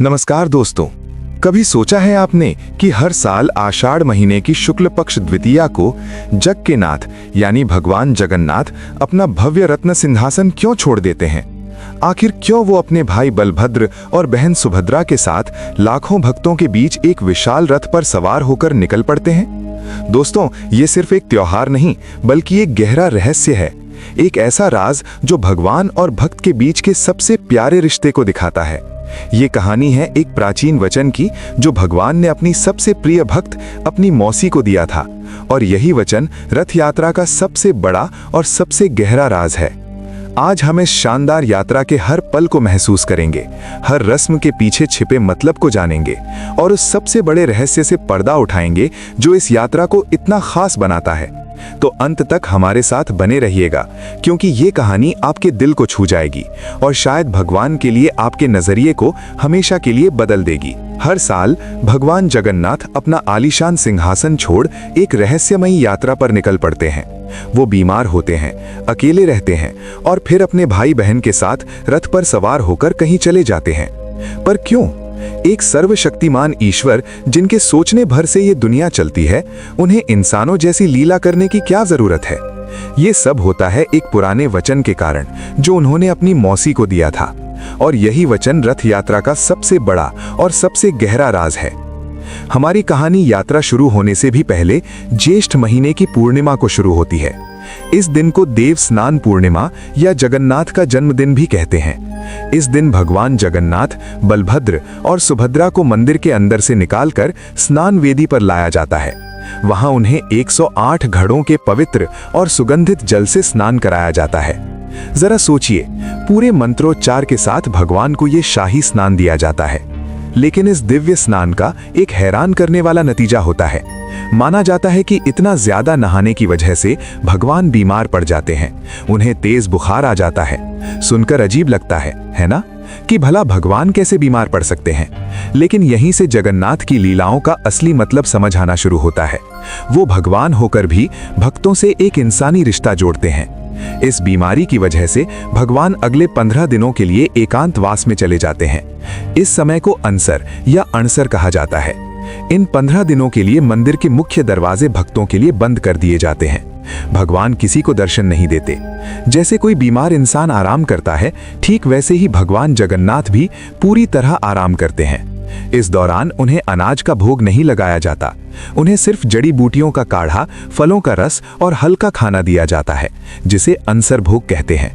नमस्कार दोस्तों, कभी सोचा है आपने कि हर साल आषाढ़ महीने की शुक्ल पक्ष द्वितीया को जग के नाथ यानी भगवान जगन्नाथ अपना भव्य रत्न सिंहासन क्यों छोड़ देते हैं? आखिर क्यों वो अपने भाई बलभद्र और बहन सुभद्रा के साथ लाखों भक्तों के बीच एक विशाल रथ पर सवार होकर निकल पड़ते हैं? दोस्तों, ये सिर्फ एक त्योहार नहीं बल्कि एक गहरा रहस्य है, एक ऐसा राज जो भगवान और भक्त के बीच के सबसे प्यारे रिश्ते को दिखाता है। ये कहानी है एक प्राचीन वचन की जो भगवान ने अपनी सबसे प्रिय भक्त अपनी मौसी को दिया था, और यही वचन रथ यात्रा का सबसे बड़ा और सबसे गहरा राज है। आज हम इस शानदार यात्रा के हर पल को महसूस करेंगे, हर रस्म के पीछे छिपे मतलब को जानेंगे और उस सबसे बड़े रहस्य से पर्दा उठाएंगे जो इस यात्रा को इतना खास बनाता है। तो अंत तक हमारे साथ बने रहिएगा, क्योंकि ये कहानी आपके दिल को छू जाएगी और शायद भगवान के लिए आपके नजरिए को हमेशा के लिए बदल देगी। हर साल भगवान जगन्नाथ अपना आलीशान सिंहासन छोड़ एक रहस्यमयी यात्रा पर निकल पड़ते हैं। वो बीमार होते हैं, अकेले रहते हैं और फिर अपने भाई बहन के साथ रथ पर सवार होकर कहीं चले जाते हैं। पर क्यों? एक सर्वशक्तिमान ईश्वर जिनके सोचने भर से ये दुनिया चलती है, उन्हें इंसानों जैसी लीला करने की क्या जरूरत है? ये सब होता है एक पुराने वचन के कारण जो उन्होंने अपनी मौसी को दिया था, और यही वचन रथ यात्रा का सबसे बड़ा और सबसे गहरा राज है। हमारी कहानी यात्रा शुरू होने से भी पहले ज्येष्ठ महीने की पूर्णिमा को शुरू होती है। इस दिन को देव स्नान पूर्णिमा या जगन्नाथ का जन्मदिन भी कहते हैं। इस दिन भगवान जगन्नाथ, बलभद्र और सुभद्रा को मंदिर के अंदर से निकालकर स्नान वेदी पर लाया जाता है। वहां उन्हें 108 घड़ों के पवित्र और सुगंधित जल से स्नान कराया जाता है। जरा सोचिए, पूरे मंत्रोच्चार के साथ भगवान को ये शाही स्नान दिया जाता है। लेकिन इस दिव्य स्नान का एक हैरान करने वाला नतीजा होता है। माना जाता है कि इतना ज्यादा नहाने की वजह से भगवान बीमार पड़ जाते हैं, उन्हें तेज बुखार आ जाता है। सुनकर अजीब लगता है ना, कि भला भगवान कैसे बीमार पड़ सकते हैं? लेकिन यहीं से जगन्नाथ की लीलाओं का असली मतलब समझ आना शुरू होता है। वो भगवान होकर भी भक्तों से एक इंसानी रिश्ता जोड़ते हैं। इस बीमारी की वजह से भगवान अगले 15 दिनों के लिए एकांतवास में चले जाते हैं। इस समय को अनसर या अणसर कहा जाता है। इन 15 दिनों के लिए मंदिर के मुख्य दरवाजे भक्तों के लिए बंद कर दिए जाते हैं। भगवान किसी को दर्शन नहीं देते। जैसे कोई बीमार इंसान आराम करता है, ठीक वैसे ही भगवान जगन्नाथ भी पूरी तरह आराम करते हैं। इस दौरान उन्हें अनाज का भोग नहीं लगाया जाता। उन्हें सिर्फ जड़ी बूटियों का काढ़ा, फलों का रस और हल्का खाना दिया जाता है, जिसे अनसर भोग कहते हैं।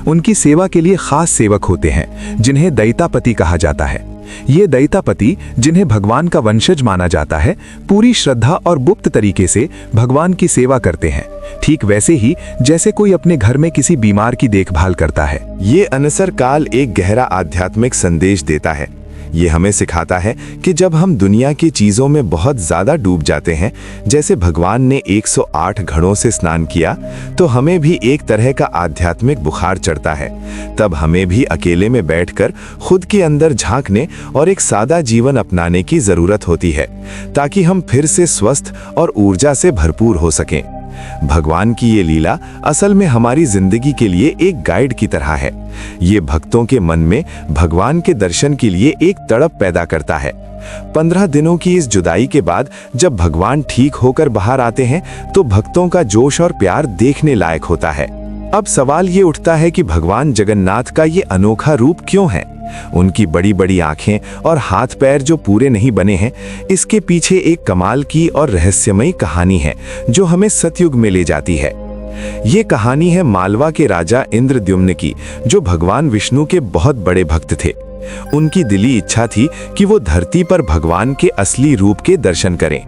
उनकी सेवा के लिए खास सेवक होते हैं जिन्हें दैतापति कहा जाता है। ये दैतापति, जिन्हें भगवान का वंशज माना जाता है, पूरी श्रद्धा और गुप्त तरीके से भगवान की सेवा करते हैं, ठीक वैसे ही जैसे कोई अपने घर में किसी बीमार की देखभाल करता है। ये अनसर काल एक गहरा आध्यात्मिक संदेश देता है। ये हमें सिखाता है कि जब हम दुनिया की चीजों में बहुत ज्यादा डूब जाते हैं, जैसे भगवान ने 108 घड़ों से स्नान किया, तो हमें भी एक तरह का आध्यात्मिक बुखार चढ़ता है। तब हमें भी अकेले में बैठकर खुद के अंदर झांकने और एक सादा जीवन अपनाने की जरूरत होती है, ताकि हम फिर से स्वस्थ और ऊर्जा से भरपूर हो सकें। भगवान की ये लीला असल में हमारी जिंदगी के लिए एक गाइड की तरह है। ये भक्तों के मन में भगवान के दर्शन के लिए एक तड़प पैदा करता है। 15 दिनों की इस जुदाई के बाद जब भगवान ठीक होकर बाहर आते हैं, तो भक्तों का जोश और प्यार देखने लायक होता है। अब सवाल ये उठता है कि भगवान जगन्नाथ का ये अनोखा रूप क्यों है? उनकी बड़ी बड़ी आंखें और हाथ पैर जो पूरे नहीं बने हैं, इसके पीछे एक कमाल की और रहस्यमयी कहानी है जो हमें सतयुग में ले जाती है। ये कहानी है मालवा के राजा इंद्रद्युम्न की, जो भगवान विष्णु के बहुत बड़े भक्त थे। उनकी दिली इच्छा थी कि वो धरती पर भगवान के असली रूप के दर्शन करें।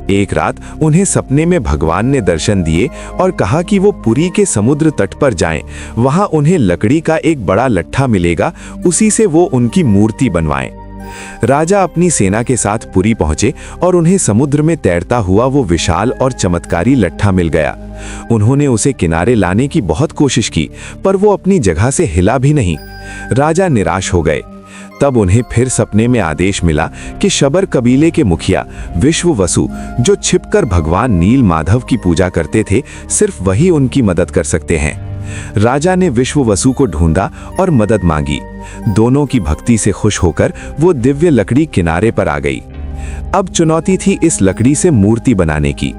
एक रात उन्हें सपने में भगवान ने दर्शन दिए और कहा कि वो पुरी के समुद्र तट पर जाएं। वहां उन्हें लकड़ी का एक बड़ा लट्ठा मिलेगा, उसी से वो उनकी मूर्ति बनवाएं। राजा अपनी सेना के साथ पुरी पहुंचे और उन्हें समुद्र में तैरता हुआ वो विशाल और चमत्कारी लट्ठा मिल गया। उन्होंने उसे किनारे लाने की बहुत कोशिश की, पर वो अपनी जगह से हिला भी नहीं। राजा निराश हो गए। तब उन्हें फिर सपने में आदेश मिला कि शबर कबीले के मुखिया विश्ववसु, जो छिपकर भगवान नील माधव की पूजा करते थे, सिर्फ वही उनकी मदद कर सकते हैं। राजा ने विश्ववसु को ढूंढा और मदद मांगी। दोनों की भक्ति से खुश होकर वो दिव्य लकड़ी किनारे पर आ गई। अब चुनौती थी इस लकड़ी से मूर्ति बनाने की।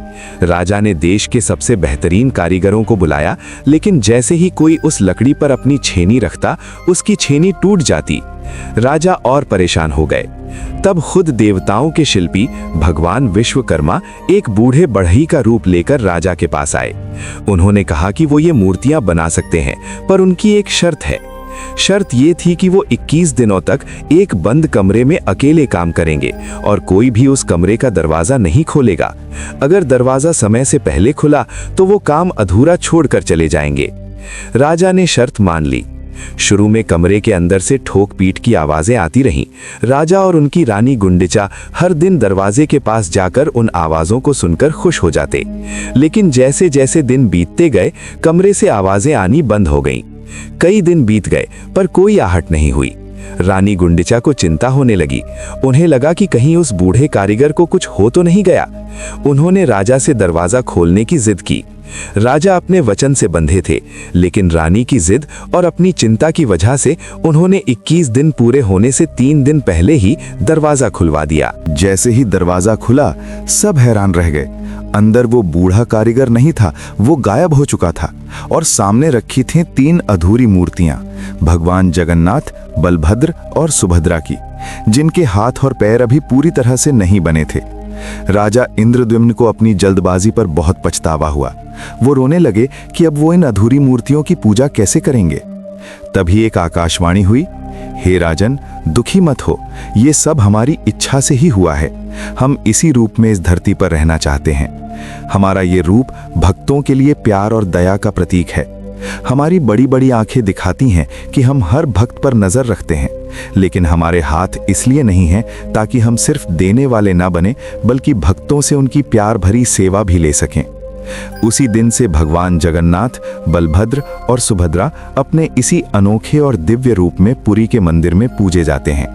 राजा ने देश के सबसे बेहतरीन कारीगरों को बुलाया, लेकिन जैसे ही कोई उस लकड़ी पर अपनी छेनी रखता, उसकी छेनी टूट जाती। राजा और परेशान हो गए। तब खुद देवताओं के शिल्पी भगवान विश्वकर्मा एक बूढ़े बढ़ई का रूप लेकर राजा के पास आए। उन्होंने कहा कि वो ये मूर्तियां बना सकते हैं, पर उनकी एक शर्त है। शर्त ये थी कि वो 21 दिनों तक एक बंद कमरे में अकेले काम करेंगे और कोई भी उस कमरे का दरवाजा नहीं खोलेगा। अगर दरवाजा समय से पहले खुला तो वो काम अधूरा छोड़कर चले जाएंगे। राजा ने शर्त मान ली। शुरू में कमरे के अंदर से ठोक पीट की आवाजें आती रहीं। राजा और उनकी रानी गुंडिचा हर दिन दरवाजे के पास जाकर उन आवाजों को सुनकर खुश हो जाते। लेकिन जैसे जैसे दिन बीतते गए, कमरे से आवाजें आनी बंद हो गईं। कई दिन बीत गए पर कोई आहट नहीं हुई। रानी गुंडिचा को चिंता होने लगी। उन्हें लगा कि कहीं उस बूढ़े कारीगर को कुछ हो तो नहीं गया। उन्होंने राजा से दरवाजा खोलने की जिद की। राजा अपने वचन से बंधे थे, लेकिन रानी की जिद और अपनी चिंता की वजह से उन्होंने 21 दिन पूरे होने से 3 दिन पहले ही दरवाजा खुलवा दिया। जैसे ही दरवाजा खुला, सब हैरान रह गए। अंदर वो बूढ़ा कारीगर नहीं था, वो गायब हो चुका था और सामने रखी थीं 3 अधूरी मूर्तियां, भगवान जगन्नाथ, बलभद्र और सुभद्रा की, जिनके हाथ और पैर अभी पूरी तरह से नहीं बने थे। राजा इंद्रद्युम्न को अपनी जल्दबाजी पर बहुत पछतावा हुआ। वो रोने लगे कि अब वो इन अधूरी मूर्तियों की पूजा कैसे करेंगे। तभी एक आकाशवाणी हुई, हे राजन, दुखी मत हो, ये सब हमारी इच्छा से ही हुआ है। हम इसी रूप में इस धरती पर रहना चाहते हैं। हमारा ये रूप भक्तों के लिए प्यार और दया का प्रतीक है। हमारी बड़ी बड़ी आंखें दिखाती हैं कि हम हर भक्त पर नजर रखते हैं, लेकिन हमारे हाथ इसलिए नहीं हैं ताकि हम सिर्फ देने वाले ना बने, बल्कि भक्तों से उनकी प्यार भरी सेवा भी ले सकें। उसी दिन से भगवान जगन्नाथ, बलभद्र और सुभद्रा अपने इसी अनोखे और दिव्य रूप में पुरी के मंदिर में पूजे जाते हैं।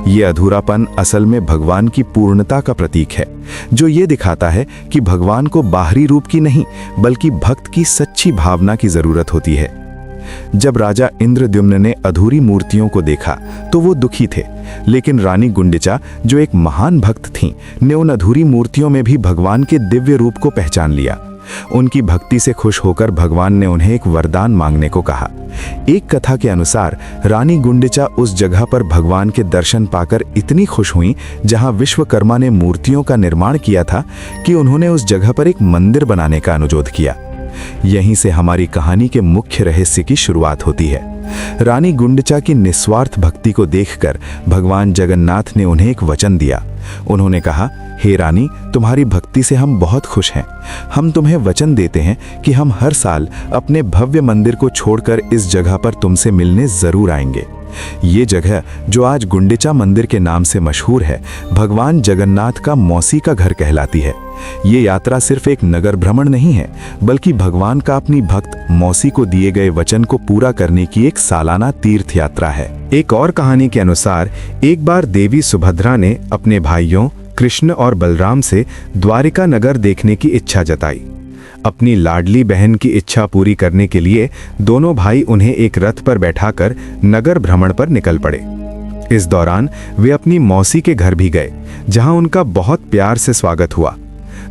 ये अधूरापन असल में भगवान की पूर्णता का प्रतीक है, जो ये दिखाता है कि भगवान को बाहरी रूप की नहीं, बल्कि भक्त की सच्ची भावना की जरूरत होती है। जब राजा इंद्रद्युम्न ने अधूरी मूर्तियों को देखा तो वो दुखी थे, लेकिन रानी गुंडिचा, जो एक महान भक्त थीं, ने उन अधूरी मूर्तियों में भी भगवान के दिव्य रूप को पहचान लिया। उनकी भक्ति से खुश होकर भगवान ने उन्हें एक वरदान मांगने को कहा। एक कथा के अनुसार रानी गुंडिचा उस जगह पर भगवान के दर्शन पाकर इतनी खुश हुई जहां विश्वकर्मा ने मूर्तियों का निर्माण किया था, कि उन्होंने उस जगह पर एक मंदिर बनाने का अनुरोध किया। यहीं से हमारी कहानी के मुख्य रहस्य की शुरुआत होती है। रानी गुंडिचा की निस्वार्थ भक्ति को देखकर भगवान जगन्नाथ ने उन्हें एक वचन दिया। उन्होंने कहा, हे रानी, तुम्हारी भक्ति से हम बहुत खुश हैं। हम तुम्हें वचन देते हैं कि हम हर साल अपने भव्य मंदिर को छोड़कर इस जगह पर तुमसे मिलने जरूर आएंगे। ये जगह, जो आज गुंडिचा मंदिर के नाम से मशहूर है, भगवान जगन्नाथ का मौसी का घर कहलाती है। ये यात्रा सिर्फ एक नगर भ्रमण नहीं है, बल्कि भगवान का अपनी भक्त मौसी को दिए गए वचन को पूरा करने की एक सालाना तीर्थ यात्रा है। एक और कहानी के अनुसार एक बार देवी सुभद्रा ने अपने भाइयों कृष्ण और बलराम से द्वारिका नगर देखने की इच्छा जताई। अपनी लाडली बहन की इच्छा पूरी करने के लिए दोनों भाई उन्हें एक रथ पर बैठाकर नगर भ्रमण पर निकल पड़े। इस दौरान वे अपनी मौसी के घर भी गए, जहां उनका बहुत प्यार से स्वागत हुआ।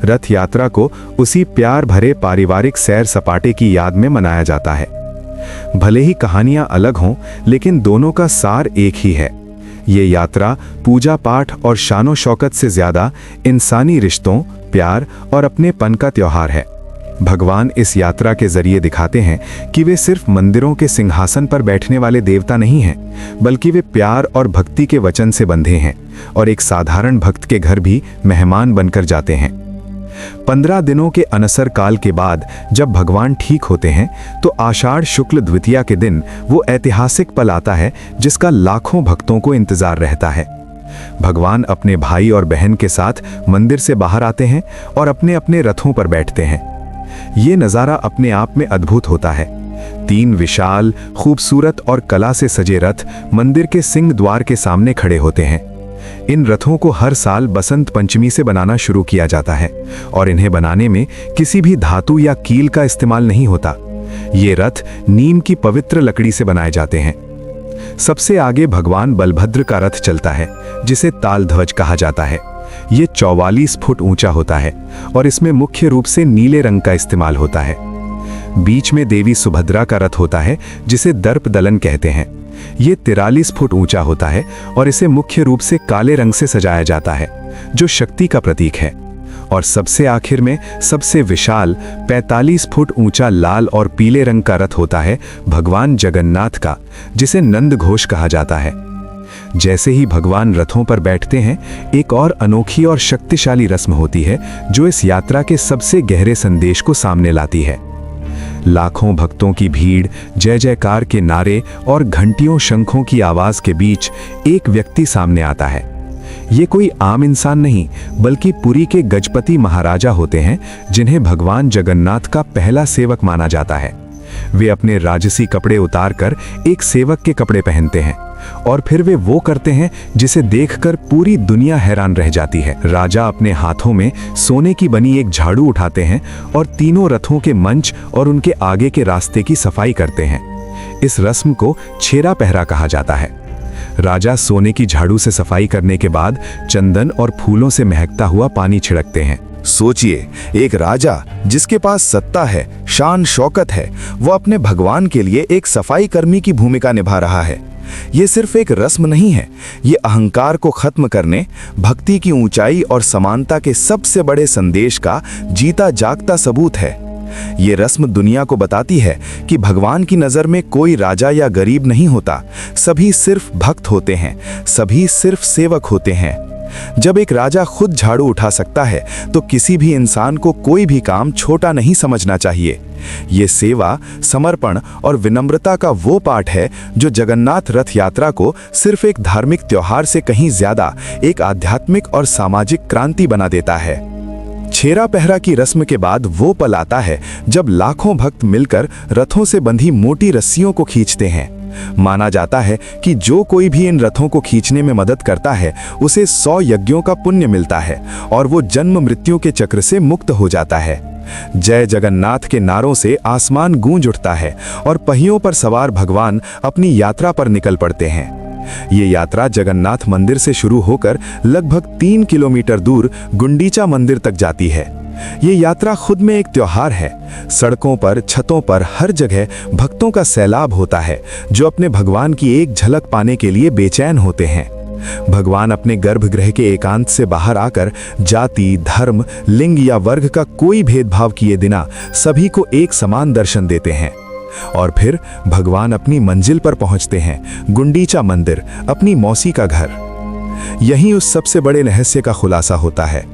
रथ यात्रा को उसी प्यार भरे पारिवारिक सैर सपाटे की याद में मनाया जाता है। भले ही कहानियां अलग हों, लेकिन दोनों का सार एक ही है। ये यात्रा पूजा पाठ और शानो शौकत से ज्यादा इंसानी रिश्तों, प्यार और अपनेपन का त्योहार है। भगवान इस यात्रा के जरिए दिखाते हैं कि वे सिर्फ मंदिरों के सिंहासन पर बैठने वाले देवता नहीं हैं, बल्कि वे प्यार और भक्ति के वचन से बंधे हैं और एक साधारण भक्त के घर भी मेहमान बनकर जाते हैं। 15 दिनों के अनसर काल के बाद जब भगवान ठीक होते हैं, तो आषाढ़ शुक्ल द्वितीया के दिन वो ऐतिहासिक पल आता है जिसका लाखों भक्तों को इंतजार रहता है। भगवान अपने भाई और बहन के साथ मंदिर से बाहर आते हैं और अपने अपने रथों पर बैठते हैं। ये नज़ारा अपने आप में अद्भुत होता है। 3 विशाल, खूबसूरत और कला से सजे रथ मंदिर के सिंह द्वार के सामने खड़े होते हैं। इन रथों को हर साल बसंत पंचमी से बनाना शुरू किया जाता है और इन्हें बनाने में किसी भी धातु या कील का इस्तेमाल नहीं होता। ये रथ नीम की पवित्र लकड़ी से बनाए जाते हैं। सबसे आगे भगवान बलभद्र का रथ चलता है, जिसे तालध्वज कहा जाता है। ये 44 फुट ऊंचा होता है और इसमें मुख्य रूप से नीले रंग का इस्तेमाल होता है। बीच में देवी सुभद्रा का रथ होता है, जिसे दर्प दलन कहते हैं। ये 43 फुट ऊंचा होता है और इसे मुख्य रूप से काले रंग से सजाया जाता है, जो शक्ति का प्रतीक है। और सबसे आखिर में सबसे विशाल 45 फुट ऊंचा लाल और पीले रंग का रथ होता है भगवान जगन्नाथ का, जिसे नंद घोष कहा जाता है। जैसे ही भगवान रथों पर बैठते हैं, एक और अनोखी और शक्तिशाली रस्म होती है जो इस यात्रा के सबसे गहरे संदेश को सामने लाती है। लाखों भक्तों की भीड़, जय जयकार के नारे और घंटियों शंखों की आवाज के बीच एक व्यक्ति सामने आता है। ये कोई आम इंसान नहीं, बल्कि पुरी के गजपति महाराजा होते हैं, जिन्हें भगवान जगन्नाथ का पहला सेवक माना जाता है। वे अपने राजसी कपड़े उतारकर एक सेवक के कपड़े पहनते हैं और फिर वे वो करते हैं जिसे देखकर पूरी दुनिया हैरान रह जाती है। राजा अपने हाथों में सोने की बनी एक झाड़ू उठाते हैं और तीनों रथों के मंच और उनके आगे के रास्ते की सफाई करते हैं। इस रस्म को छेरा पहरा कहा जाता है। राजा सोने की झाड़ू से सफाई करने के बाद चंदन और फूलों से महकता हुआ पानी छिड़कते हैं। सोचिए, एक राजा जिसके पास सत्ता है, शान शौकत है, वो अपने भगवान के लिए एक सफाई कर्मी की भूमिका निभा रहा है। ये सिर्फ एक रस्म नहीं है, ये अहंकार को खत्म करने, भक्ति की ऊंचाई और समानता के सबसे बड़े संदेश का जीता जागता सबूत है। ये रस्म दुनिया को बताती है कि भगवान की नज़र में कोई राजा या गरीब नहीं होता, सभी सिर्फ भक्त होते हैं, सभी सिर्फ सेवक होते हैं। जब एक राजा खुद झाड़ू उठा सकता है, तो किसी भी इंसान को कोई भी काम छोटा नहीं समझना चाहिए। ये सेवा, समर्पण और विनम्रता का वो पाठ है जो जगन्नाथ रथ यात्रा को सिर्फ एक धार्मिक त्योहार से कहीं ज्यादा एक आध्यात्मिक और सामाजिक क्रांति बना देता है। छेरा पहरा की रस्म के बाद वो पल आता है जब लाखों भक्त मिलकर रथों से बंधी मोटी रस्सियों को खींचते हैं। माना जाता है कि जो कोई भी इन रथों को खींचने में मदद करता है, उसे 100 यज्ञों का पुण्य मिलता है और वो जन्म मृत्यु के चक्र से मुक्त हो जाता है। जय जगन्नाथ के नारों से आसमान गूंज उठता है और पहियों पर सवार भगवान अपनी यात्रा पर निकल पड़ते हैं। ये यात्रा जगन्नाथ मंदिर से शुरू होकर लगभग 3 किलोमीटर दूर गुंडीचा मंदिर तक जाती है। ये यात्रा खुद में एक त्योहार है। सड़कों पर, छतों पर, हर जगह भक्तों का सैलाब होता है, जो अपने भगवान की एक झलक पाने के लिए बेचैन होते हैं। भगवान अपने गर्भगृह के एकांत से बाहर आकर जाति, धर्म, लिंग या वर्ग का कोई भेदभाव किए बिना सभी को एक समान दर्शन देते हैं। और फिर भगवान अपनी मंजिल पर पहुंचते हैं, गुंडीचा मंदिर, अपनी मौसी का घर। यही उस सबसे बड़े रहस्य का खुलासा होता है।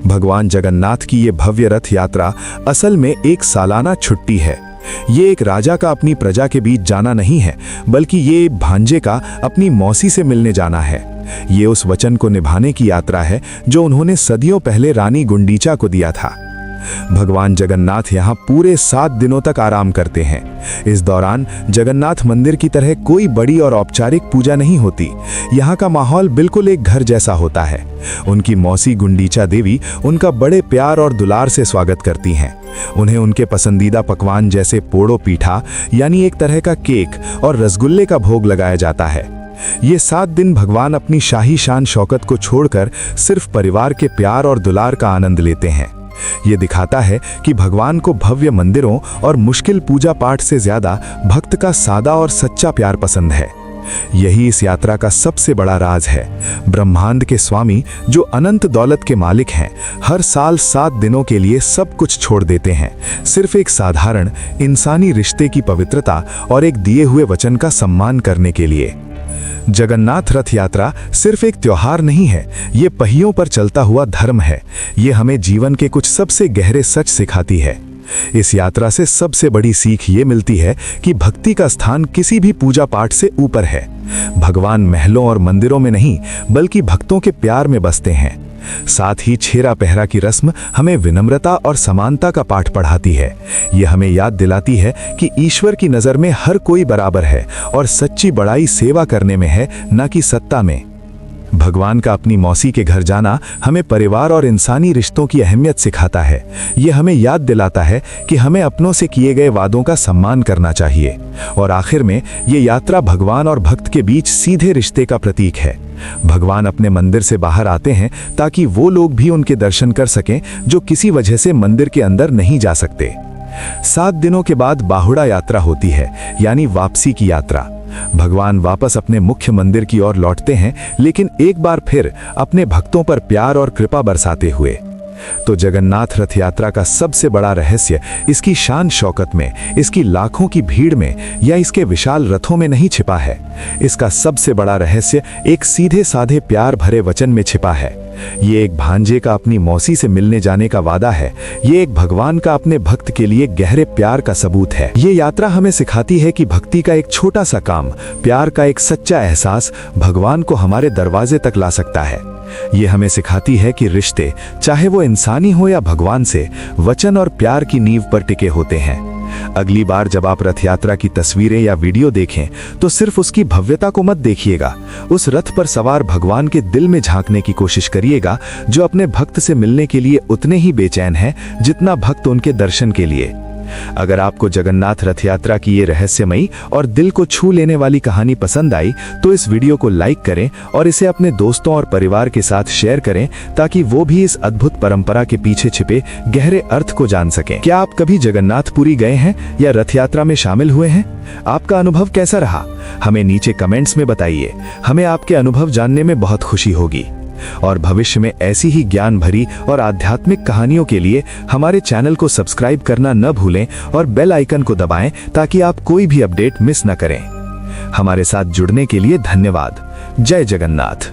भगवान जगन्नाथ की ये भव्य रथ यात्रा असल में एक सालाना छुट्टी है। ये एक राजा का अपनी प्रजा के बीच जाना नहीं है, बल्कि ये भांजे का अपनी मौसी से मिलने जाना है। ये उस वचन को निभाने की यात्रा है जो उन्होंने सदियों पहले रानी गुंडीचा को दिया था। भगवान जगन्नाथ यहाँ पूरे 7 दिनों तक आराम करते हैं। इस दौरान जगन्नाथ मंदिर की तरह कोई बड़ी और औपचारिक पूजा नहीं होती। यहाँ का माहौल बिल्कुल एक घर जैसा होता है। उनकी मौसी गुंडीचा देवी उनका बड़े प्यार और दुलार से स्वागत करती हैं। उन्हें उनके पसंदीदा पकवान जैसे पोड़ो पीठा, यानी एक तरह का केक, और रसगुल्ले का भोग लगाया जाता है। ये 7 दिन भगवान अपनी शाही शान शौकत को छोड़कर सिर्फ परिवार के प्यार और दुलार का आनंद लेते हैं। ये दिखाता है कि भगवान को भव्य मंदिरों और मुश्किल पूजा पाठ से ज्यादा भक्त का सादा और सच्चा प्यार पसंद है। यही इस यात्रा का सबसे बड़ा राज है। ब्रह्मांड के स्वामी, जो अनंत दौलत के मालिक हैं, हर साल 7 दिनों के लिए सब कुछ छोड़ देते हैं, सिर्फ एक साधारण इंसानी रिश्ते की पवित्रता और एक दिए हुए वचन का सम्मान करने के लिए। जगन्नाथ रथ यात्रा सिर्फ एक त्योहार नहीं है, ये पहियों पर चलता हुआ धर्म है। ये हमें जीवन के कुछ सबसे गहरे सच सिखाती है। इस यात्रा से सबसे बड़ी सीख ये मिलती है कि भक्ति का स्थान किसी भी पूजा पाठ से ऊपर है। भगवान महलों और मंदिरों में नहीं, बल्कि भक्तों के प्यार में बसते हैं। साथ ही छेरा पहरा की रस्म हमें विनम्रता और समानता का पाठ पढ़ाती है। ये हमें याद दिलाती है कि ईश्वर की नज़र में हर कोई बराबर है और सच्ची बड़ाई सेवा करने में है, न कि सत्ता में। भगवान का अपनी मौसी के घर जाना हमें परिवार और इंसानी रिश्तों की अहमियत सिखाता है। ये हमें याद दिलाता है कि हमें अपनों से किए गए वादों का सम्मान करना चाहिए। और आखिर में ये यात्रा भगवान और भक्त के बीच सीधे रिश्ते का प्रतीक है। भगवान अपने मंदिर से बाहर आते हैं ताकि वो लोग भी उनके दर्शन कर सकें जो किसी वजह से मंदिर के अंदर नहीं जा सकते। 7 दिनों के बाद बाहुड़ा यात्रा होती है, यानी वापसी की यात्रा। भगवान वापस अपने मुख्य मंदिर की ओर लौटते हैं, लेकिन एक बार फिर अपने भक्तों पर प्यार और कृपा बरसाते हुए। तो जगन्नाथ रथ यात्रा का सबसे बड़ा रहस्य इसकी शान शौकत में, इसकी लाखों की भीड़ में या इसके विशाल रथों में नहीं छिपा है। इसका सबसे बड़ा रहस्य एक सीधे साधे प्यार भरे वचन में छिपा है। ये एक भांजे का अपनी मौसी से मिलने जाने का वादा है। ये एक भगवान का अपने भक्त के लिए गहरे प्यार का सबूत है। ये यात्रा हमें सिखाती है कि भक्ति का एक छोटा सा काम, प्यार का एक सच्चा एहसास भगवान को हमारे दरवाजे तक ला सकता है। ये हमें सिखाती है कि रिश्ते, चाहे वो इंसानी हो या भगवान से, वचन और प्यार की नींव पर टिके होते हैं। अगली बार जब आप रथ यात्रा की तस्वीरें या वीडियो देखें तो सिर्फ उसकी भव्यता को मत देखिएगा, उस रथ पर सवार भगवान के दिल में झांकने की कोशिश करिएगा, जो अपने भक्त से मिलने के लिए उतने ही बेचैन हैं जितना भक्त उनके दर्शन के लिए। अगर आपको जगन्नाथ रथ यात्रा की ये रहस्यमयी और दिल को छू लेने वाली कहानी पसंद आई तो इस वीडियो को लाइक करें और इसे अपने दोस्तों और परिवार के साथ शेयर करें, ताकि वो भी इस अद्भुत परंपरा के पीछे छिपे गहरे अर्थ को जान सकें। क्या आप कभी जगन्नाथपुरी गए हैं या रथ यात्रा में शामिल हुए हैं? आपका अनुभव कैसा रहा? हमें नीचे कमेंट्स में बताइए। हमें आपके अनुभव जानने में बहुत खुशी होगी। और भविष्य में ऐसी ही ज्ञान भरी और आध्यात्मिक कहानियों के लिए हमारे चैनल को सब्सक्राइब करना न भूलें और बेल आइकन को दबाएं, ताकि आप कोई भी अपडेट मिस न करें। हमारे साथ जुड़ने के लिए धन्यवाद। जय जगन्नाथ।